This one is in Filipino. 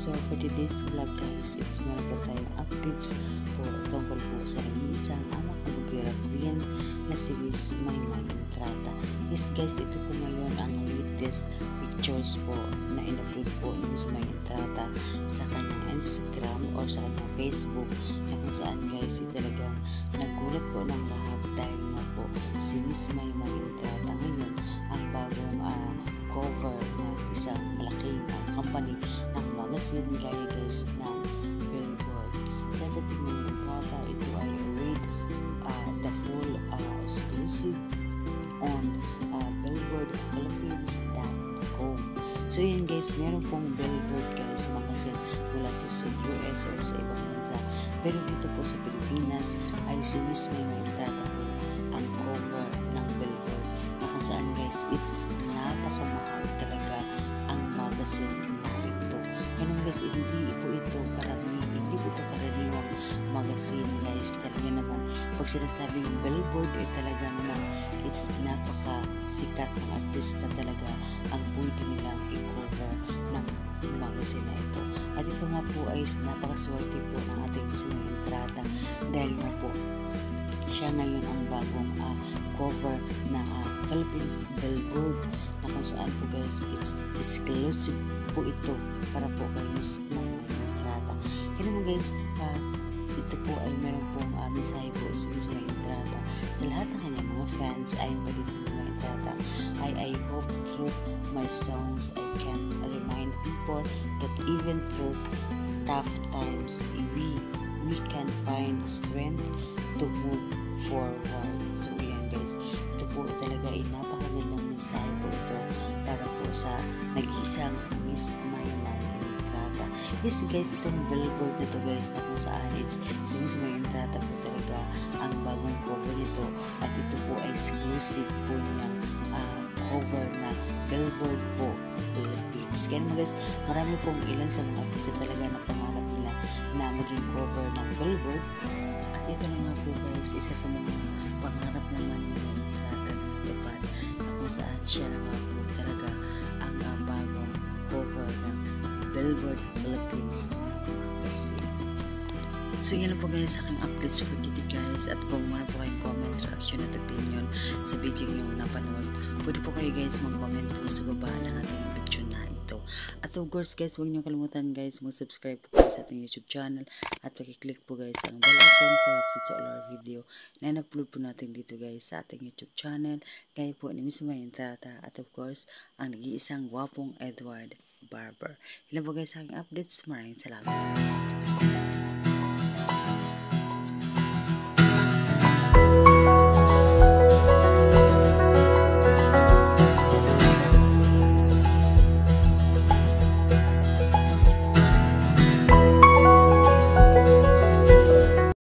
So for today's vlog guys, it's meron po tayong updates po tungkol po sa isang anak kabugira Korean na si Miss Maymay Entrata. Yes guys, ito po ngayon ang latest pictures po na in-upload po ni Miss Maymay Entrata sa kanyang Instagram or sa kanyang Facebook, na kung saan guys talagang nagulat po ng lahat dahil nga po si Miss Maymay Entrata ngayon ang bagong cover ng isang malaking company ng magazine gaya guys ng Billboard. Sabi ko ng Entrata, ito ay read the full exclusive on billboardphilippines.com. So yun guys, meron pong Billboard guys magazine mula po sa US o sa ibang bansa, pero dito po sa Pilipinas ay si Miss Maymay Entrata po ang cover ng Billboard, na kung saan guys it's napakamahal talaga ang magazine na ito. Ganun guys, hindi po ito karaniwang magazine guys. Talaga naman pag sinasabing Billboard ay talaga naman it's napakasikat ng artista talaga ang pwede nilang i-cover ng magazine na ito. At ito nga po ay napakaswerte po ng ating Miss Maymay Entrata dahil nga po siya ngayon ang bagong cover ng Philippines Billboard, na kung saan po guys it's exclusive po ito para po kay Miss Maymay Entrata. Kaya naman guys, ito po ay meron pong mensahe po si Miss Maymay Entrata sa lahat ng kanyang mga fans. Ayon pa dito Maymay Entrata, I hope through my songs I can remind people that even through tough times we can find strength to move forward. So yan guys, ito po talaga ay napakagandang mensahe po ito para po sa nag-iisang Miss Maymay Entrata. Yes guys, itong Billboard nito guys, na kung saan it's si Miss Maymay Entrata po talaga ang bagong cover nito, at ito po ay exclusive po niyang cover na Billboard po Philippines. Kaya naman guys, marami pong ilan sa mga artista talaga na pangarap nila na maging cover ng Billboard. At ito na nga po guys, isa sa mga pangarap naman ni Entrata na natupad, na kung saan siya na nga po talaga ang bagong cover ng Billboard Philippines magazine. So yan lang po guys sa aking updates for today guys, at kung wala po kayong comment, reaction at opinion sa video yung napanood, pwede po kayo guys mag-comment po sa baba ng ating video na ito. At of course guys, huwag niyo kalimutan guys mag-subscribe po sa ating YouTube channel at pag-click po guys ang bell icon for updates sa all our video na in-upload po natin dito guys sa ating YouTube channel, gaya po ni Miss Maymay Entrata at of course ang nag-iisang gwapong Edward Barber. Yan po guys sa aking updates. Maraming salamat.